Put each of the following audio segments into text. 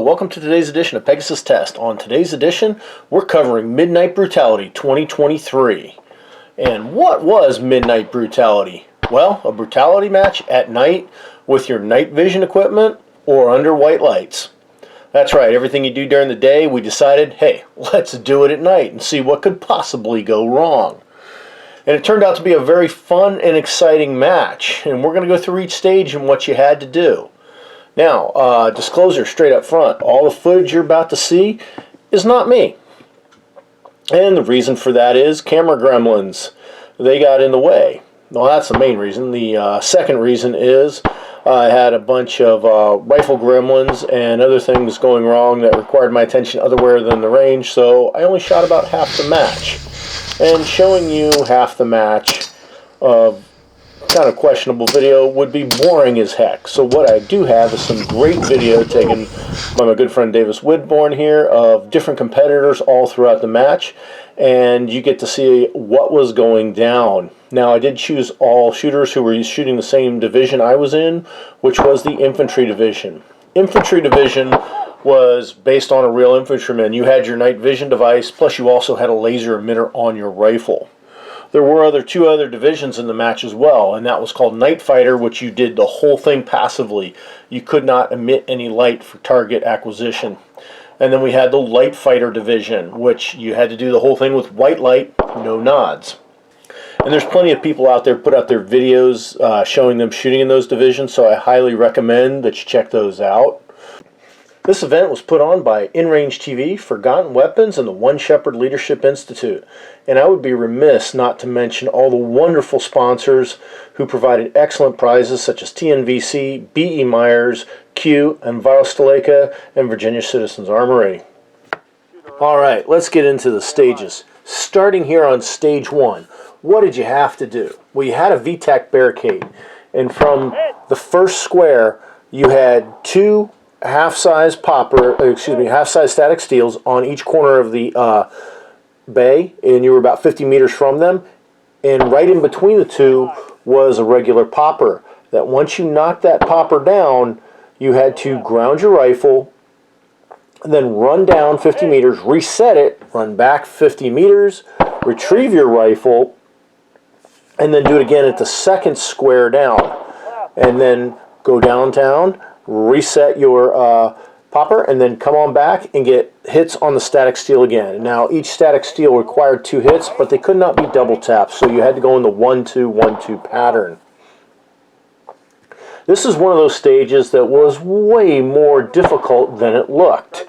welcome to today's edition of Pegasus Test. On today's edition, we're covering Midnight Brutality 2023. And what was Midnight Brutality? Well, a brutality match at night with your night vision equipment or under white lights. That's right, everything you do during the day, we decided, hey, let's do it at night and see what could possibly go wrong. And it turned out to be a very fun and exciting match. And we're going to go through each stage and what you had to do. Now, disclosure straight up front, all the footage you're about to see is not me. And the reason for that is camera gremlins. They got in the way. Well, that's the main reason. The second reason is I had a bunch of rifle gremlins and other things going wrong that required my attention otherwhere than the range, so I only shot about half the match. And showing you half the match of kind of questionable video would be boring as heck. So what I do have is some great video taken by my good friend Davis Widborn here of different competitors all throughout the match, and you get to see what was going down. Now, I did choose all shooters who were shooting the same division I was in, which was the infantry division. Infantry division was based on a real infantryman. You had your night vision device, plus you also had a laser emitter on your rifle. There were two other divisions in the match as well, and that was called Night Fighter, which you did the whole thing passively. You could not emit any light for target acquisition. And then we had the Light Fighter division, which you had to do the whole thing with white light, no nods. And there's plenty of people out there put out their videos showing them shooting in those divisions, so I highly recommend that you check those out. This event was put on by InRange TV, Forgotten Weapons, and the One Shepherd Leadership Institute. And I would be remiss not to mention all the wonderful sponsors who provided excellent prizes such as TNVC, B.E. Myers, Q, and Staleka, and Virginia Citizens Armory. Alright, let's get into the stages. Starting here on stage 1, what did you have to do? Well, you had a VTAC barricade, and from the first square, you had two half-size static steels on each corner of the bay, and you were about 50 meters from them, and right in between the two was a regular popper that once you knocked that popper down, you had to ground your rifle and then run down 50 meters, reset it, run back 50 meters, retrieve your rifle, and then do it again at the second square down, and then go downtown, reset your popper, and then come on back and get hits on the static steel again. Now, each static steel required 2 hits, but they could not be double tapped, so you had to go in the 1-2, 1-2 pattern. This is one of those stages that was way more difficult than it looked.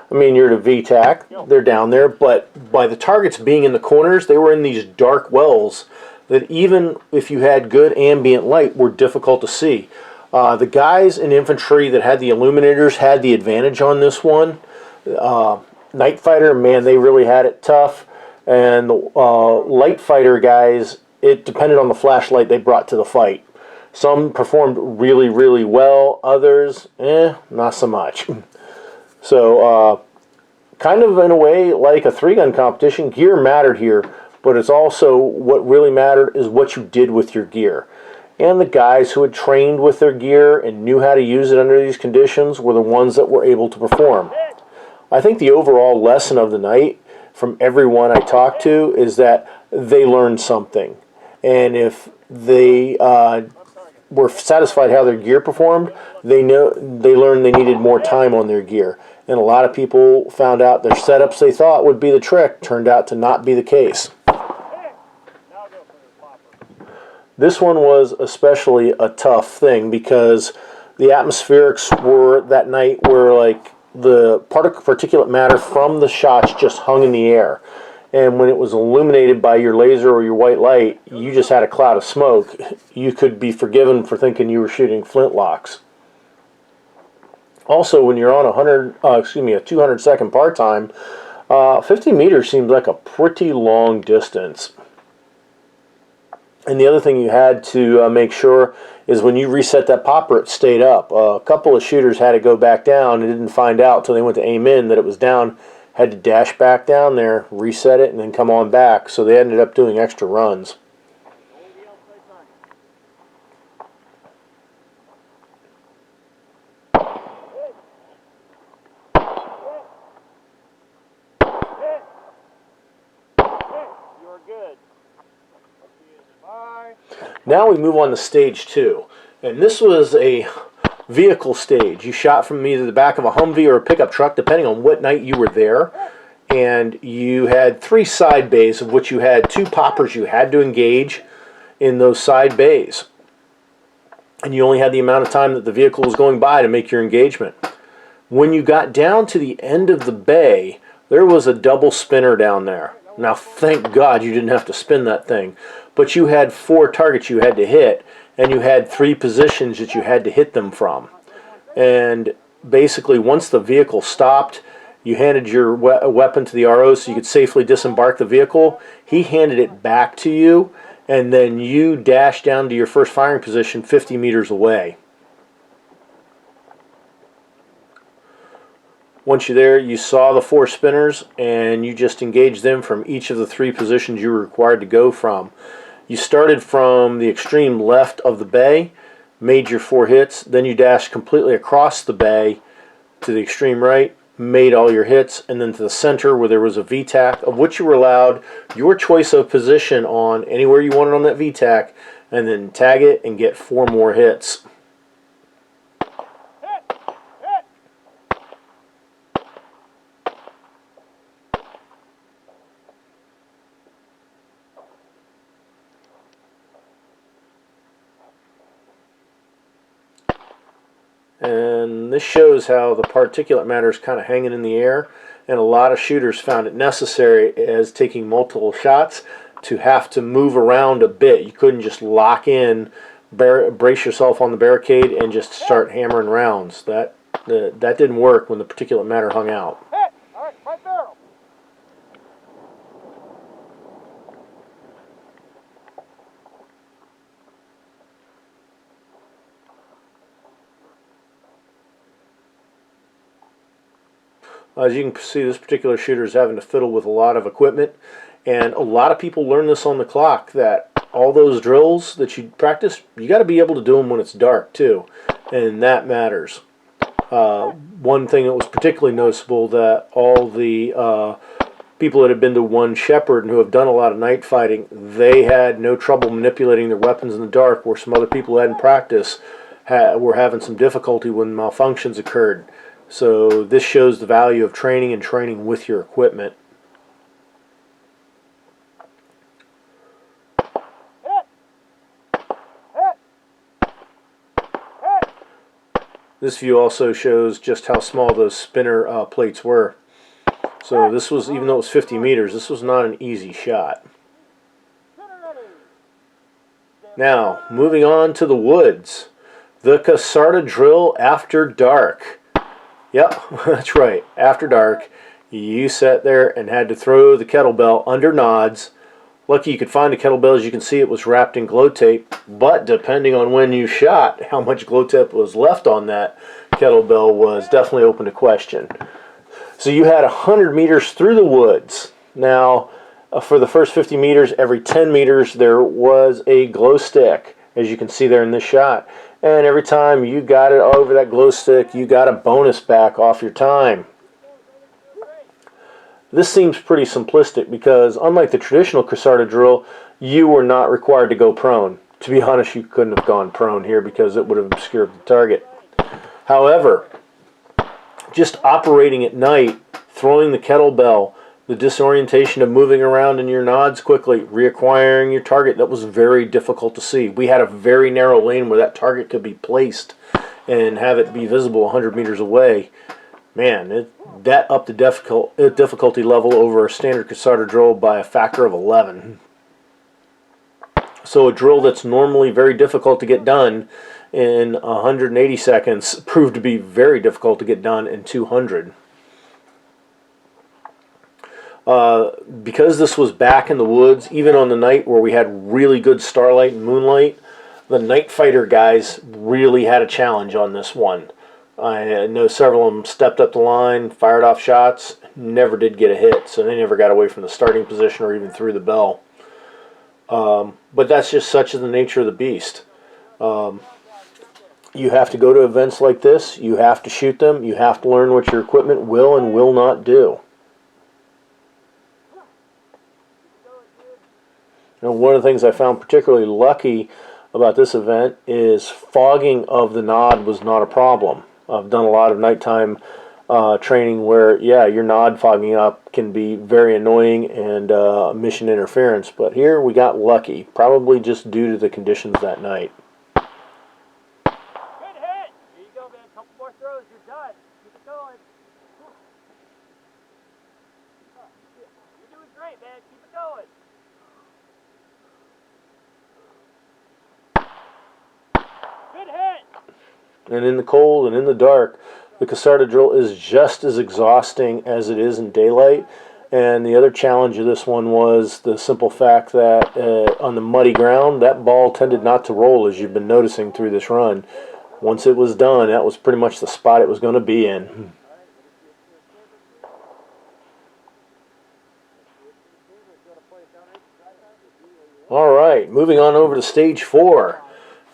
I mean, you're at a VTAC, they're down there, but by the targets being in the corners, they were in these dark wells that even if you had good ambient light were difficult to see. The guys in infantry that had the illuminators had the advantage on this one. Night Fighter, man, they really had it tough. And the Light Fighter guys, it depended on the flashlight they brought to the fight. Some performed really, really well. Others, not so much. So, kind of in a way like a 3-gun competition, gear mattered here. But it's also what really mattered is what you did with your gear. And the guys who had trained with their gear and knew how to use it under these conditions were the ones that were able to perform. I think the overall lesson of the night from everyone I talked to is that they learned something. And if they were satisfied how their gear performed, they learned they needed more time on their gear. And a lot of people found out their setups they thought would be the trick turned out to not be the case. This one was especially a tough thing because the atmospherics that night were like the particulate matter from the shots just hung in the air. And when it was illuminated by your laser or your white light, you just had a cloud of smoke. You could be forgiven for thinking you were shooting flintlocks. Also, when you're on a 200-second part time, 50 meters seems like a pretty long distance. And the other thing you had to make sure is when you reset that popper, it stayed up. A couple of shooters had to go back down and didn't find out until they went to aim in that it was down, had to dash back down there, reset it, and then come on back. So they ended up doing extra runs. Now we move on to stage 2. And this was a vehicle stage. You shot from either the back of a Humvee or a pickup truck, depending on what night you were there. And you had 3 side bays, of which you had 2 poppers you had to engage in those side bays. And you only had the amount of time that the vehicle was going by to make your engagement. When you got down to the end of the bay, there was a double spinner down there. Now, thank God you didn't have to spin that thing. But you had 4 targets you had to hit, and you had 3 positions that you had to hit them from. And basically, once the vehicle stopped, you handed your weapon to the RO so you could safely disembark the vehicle. He handed it back to you, and then you dashed down to your first firing position 50 meters away. Once you're there, you saw the 4 spinners, and you just engaged them from each of the 3 positions you were required to go from. You started from the extreme left of the bay, made your 4 hits, then you dashed completely across the bay to the extreme right, made all your hits, and then to the center where there was a VTAC, of which you were allowed your choice of position on anywhere you wanted on that VTAC, and then tag it and get 4 more hits. And this shows how the particulate matter is kind of hanging in the air, and a lot of shooters found it necessary, as taking multiple shots, to have to move around a bit. You couldn't just lock in, brace yourself on the barricade, and just start hammering rounds. That didn't work when the particulate matter hung out. As you can see, this particular shooter is having to fiddle with a lot of equipment, and a lot of people learn this on the clock, that all those drills that you practice, you got to be able to do them when it's dark too, and that matters. One thing that was particularly noticeable, that all the people that have been to One Shepherd and who have done a lot of night fighting, they had no trouble manipulating their weapons in the dark, where some other people who hadn't practiced were having some difficulty when malfunctions occurred. So this shows the value of training, and training with your equipment. This view also shows just how small those spinner plates were. So this was, even though it was 50 meters, this was not an easy shot. Now, moving on to the woods. The Casarta drill after dark. Yep, that's right. After dark, you sat there and had to throw the kettlebell under nods. Lucky you could find a kettlebell. As you can see, it was wrapped in glow tape, but depending on when you shot, how much glow tape was left on that kettlebell was definitely open to question. So you had 100 meters through the woods. Now, for the first 50 meters, every 10 meters there was a glow stick, as you can see there in this shot. And every time you got it over that glow stick, you got a bonus back off your time. This seems pretty simplistic, because unlike the traditional Casarta drill, you were not required to go prone. To be honest, you couldn't have gone prone here, because it would have obscured the target. However, just operating at night, throwing the kettlebell, the disorientation of moving around in your nods quickly, reacquiring your target, that was very difficult to see. We had a very narrow lane where that target could be placed and have it be visible 100 meters away. Man, that upped the difficulty level over a standard Casarta drill by a factor of 11. So a drill that's normally very difficult to get done in 180 seconds proved to be very difficult to get done in 200. Because this was back in the woods, even on the night where we had really good starlight and moonlight, the night fighter guys really had a challenge on this one. I know several of them stepped up the line, fired off shots, never did get a hit, so they never got away from the starting position or even through the bell. But that's just such the nature of the beast. You have to go to events like this, you have to shoot them, you have to learn what your equipment will and will not do. Now, one of the things I found particularly lucky about this event is fogging of the nod was not a problem. I've done a lot of nighttime training where, yeah, your nod fogging up can be very annoying and mission interference. But here we got lucky, probably just due to the conditions that night. Good hit! Here you go, man. Couple more throws, you're done. Keep it going. You're doing great, man. Keep it going. Good hit! And in the cold and in the dark, the Casarda drill is just as exhausting as it is in daylight. And the other challenge of this one was the simple fact that on the muddy ground, that ball tended not to roll, as you've been noticing through this run. Once it was done, that was pretty much the spot it was going to be in. All right, moving on over to stage 4.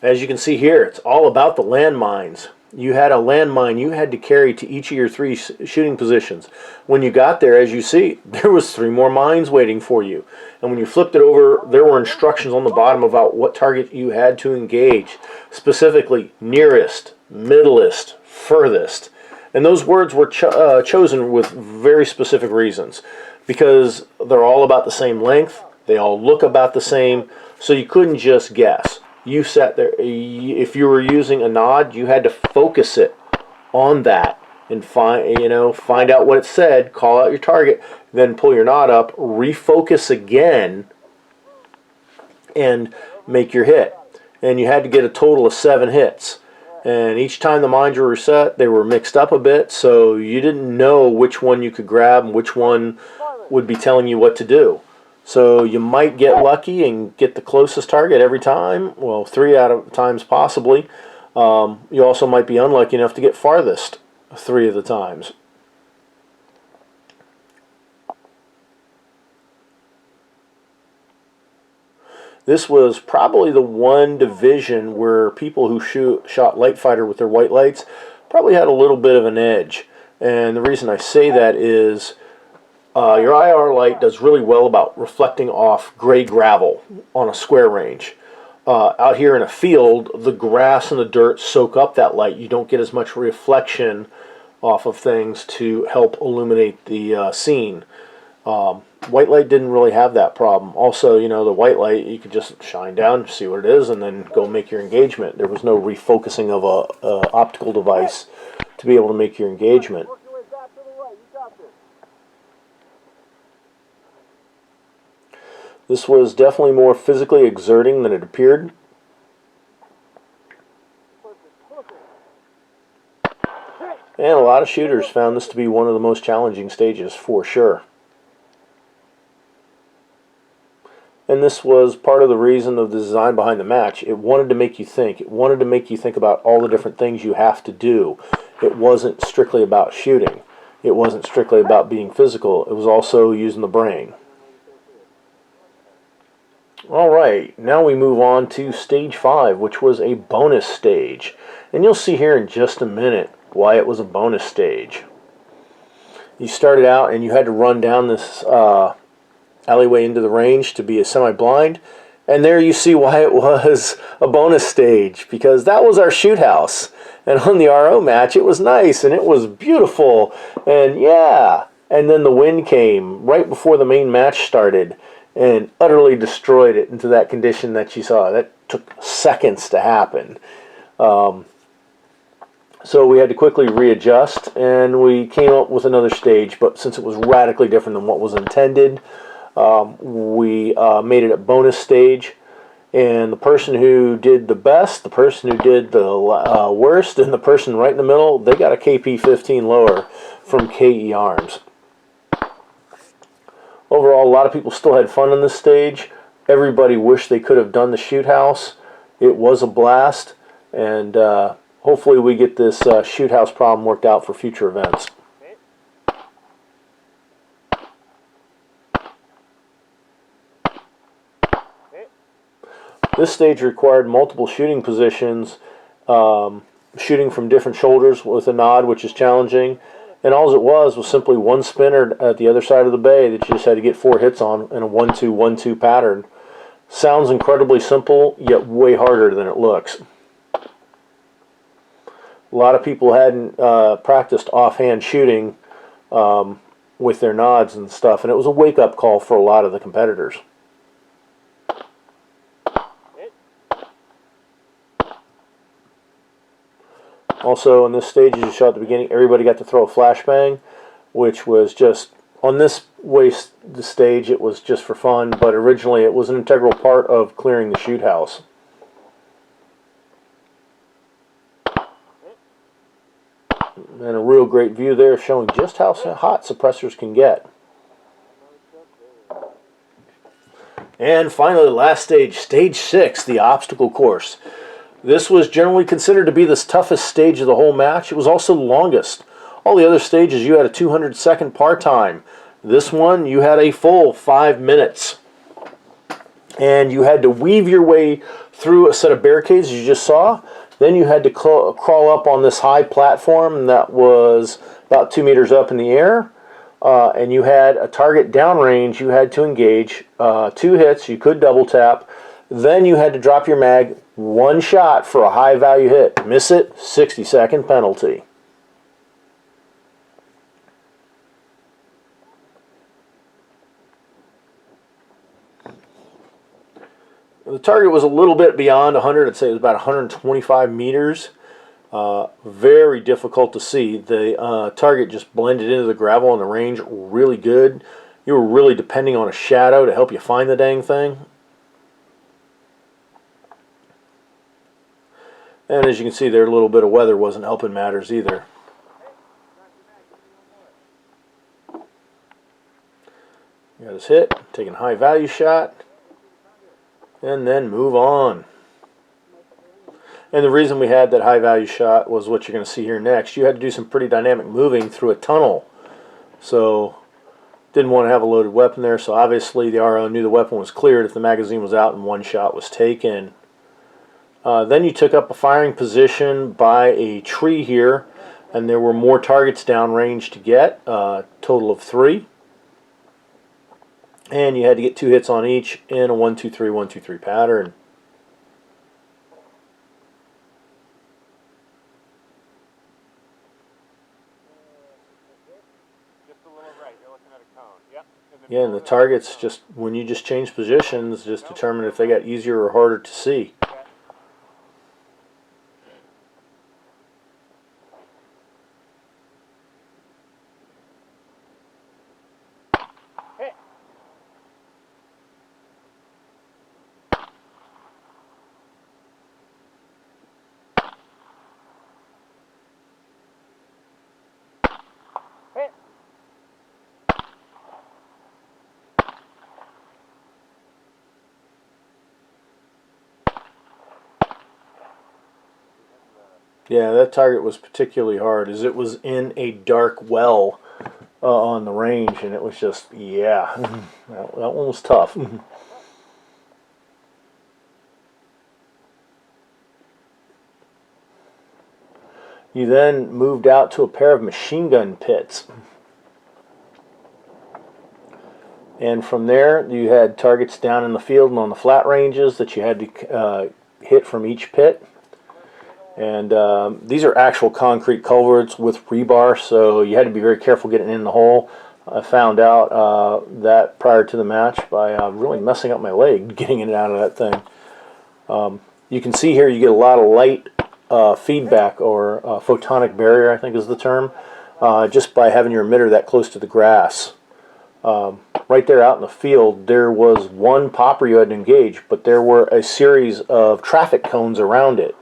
As you can see here, it's all about the landmines. You had a landmine you had to carry to each of your 3 shooting positions. When you got there, as you see, there was 3 more mines waiting for you. And when you flipped it over, there were instructions on the bottom about what target you had to engage. Specifically, nearest, middleest, furthest. And those words were chosen with very specific reasons. Because they're all about the same length, they all look about the same, so you couldn't just guess. You sat there, if you were using a nod, you had to focus it on that and find out what it said, call out your target, then pull your nod up, refocus again, and make your hit. And you had to get a total of 7 hits. And each time the mines were reset, they were mixed up a bit, so you didn't know which one you could grab and which one would be telling you what to do. So you might get lucky and get the closest target every time. Well, 3 out of times possibly. You also might be unlucky enough to get farthest 3 of the times. This was probably the one division where people who shot light fighter with their white lights probably had a little bit of an edge. And the reason I say that is your IR light does really well about reflecting off gray gravel on a square range. Out here in a field, the grass and the dirt soak up that light. You don't get as much reflection off of things to help illuminate the scene. White light didn't really have that problem. Also, the white light, you could just shine down, see what it is, and then go make your engagement. There was no refocusing of a optical device to be able to make your engagement. This was definitely more physically exerting than it appeared. And a lot of shooters found this to be one of the most challenging stages for sure. And this was part of the reason of the design behind the match. It wanted to make you think. It wanted to make you think about all the different things you have to do. It wasn't strictly about shooting. It wasn't strictly about being physical. It was also using the brain. Alright, now we move on to stage 5, which was a bonus stage. And you'll see here in just a minute why it was a bonus stage. You started out and you had to run down this alleyway into the range to be a semi-blind. And there you see why it was a bonus stage, because that was our shoot house. And on the RO match, it was nice and it was beautiful. And yeah, and then the wind came right before the main match started and utterly destroyed it into that condition that you saw. That took seconds to happen. So we had to quickly readjust, and we came up with another stage, but since it was radically different than what was intended, we made it a bonus stage. And the person who did the best, the person who did the worst, and the person right in the middle, they got a KP-15 lower from KE Arms. Overall, a lot of people still had fun on this stage. Everybody wished they could have done the shoot house. It was a blast, and hopefully we get this shoot house problem worked out for future events. This stage required multiple shooting positions, shooting from different shoulders with a nod, which is challenging. And all it was simply one spinner at the other side of the bay that you just had to get 4 hits on in a 1-2-1-2 pattern. Sounds incredibly simple, yet way harder than it looks. A lot of people hadn't practiced offhand shooting with their nods and stuff, and it was a wake-up call for a lot of the competitors. Also, in this stage, as you saw at the beginning, everybody got to throw a flashbang, which was just, on this the stage, it was just for fun, but originally it was an integral part of clearing the shoot house. And a real great view there showing just how hot suppressors can get. And finally, the last stage, stage 6, the obstacle course. This was generally considered to be the toughest stage of the whole match. It was also the longest. All the other stages, you had a 200-second par time. This one, you had a full 5 minutes. And you had to weave your way through a set of barricades, as you just saw. Then you had to crawl up on this high platform that was about 2 meters up in the air. And you had a target downrange you had to engage. 2 hits, you could double tap. Then you had to drop your mag 1 shot for a high value hit. Miss it, 60-second penalty. The target was a little bit beyond 100. I'd say it was about 125 meters. Very difficult to see. The target just blended into the gravel on the range really good. You were really depending on a shadow to help you find the dang thing. And as you can see there, a little bit of weather wasn't helping matters either. Got his hit, taking a high value shot, and then move on. And the reason we had that high value shot was what you're going to see here next. You had to do some pretty dynamic moving through a tunnel. So didn't want to have a loaded weapon there, so obviously the RO knew the weapon was cleared if the magazine was out and 1 shot was taken. Then you took up a firing position by a tree here, and there were more targets downrange to get, total of 3. And you had to get 2 hits on each in a 1-2-3, 1-2-3 pattern. Just a little right. You're looking at a cone. Yep. Yeah, and the targets, just when you just change positions, just determine if they got easier or harder to see. Yeah, that target was particularly hard as it was in a dark well on the range, and it was just, yeah, that one was tough. You then moved out to a pair of machine gun pits. And from there, you had targets down in the field and on the flat ranges that you had to hit from each pit. And these are actual concrete culverts with rebar, so you had to be very careful getting in the hole. I found out that prior to the match by really messing up my leg getting in and out of that thing. You can see here you get a lot of light feedback, or photonic barrier, I think is the term, just by having your emitter that close to the grass. Right there out in the field, there was 1 popper you had to engage, but there were a series of traffic cones around it,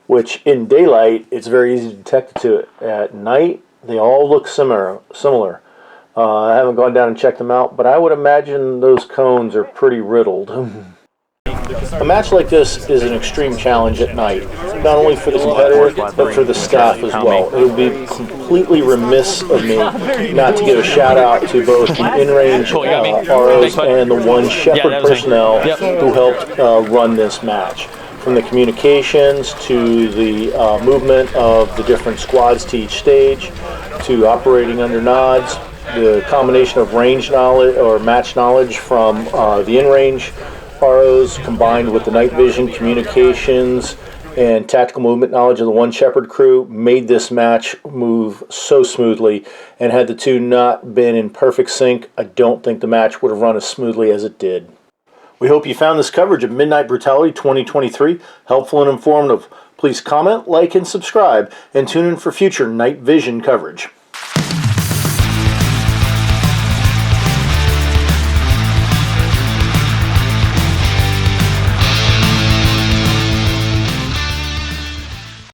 which in daylight, it's very easy to detect to it. At night, they all look similar. I haven't gone down and checked them out, but I would imagine those cones are pretty riddled. A match like this is an extreme challenge at night, not only for the competitor, but for the staff as well. It would be completely remiss of me not to give a shout out to both the in-range ROs and the 1 Shepherd personnel who helped run this match. From the communications to the movement of the different squads to each stage, to operating under nods, the combination of range knowledge or match knowledge from the in-range ROs combined with the night vision, communications, and tactical movement knowledge of the One Shepherd crew made this match move so smoothly, and had the two not been in perfect sync, I don't think the match would have run as smoothly as it did. We hope you found this coverage of Midnight Brutality 2023 helpful and informative. Please comment, like, and subscribe, and tune in for future Night Vision coverage.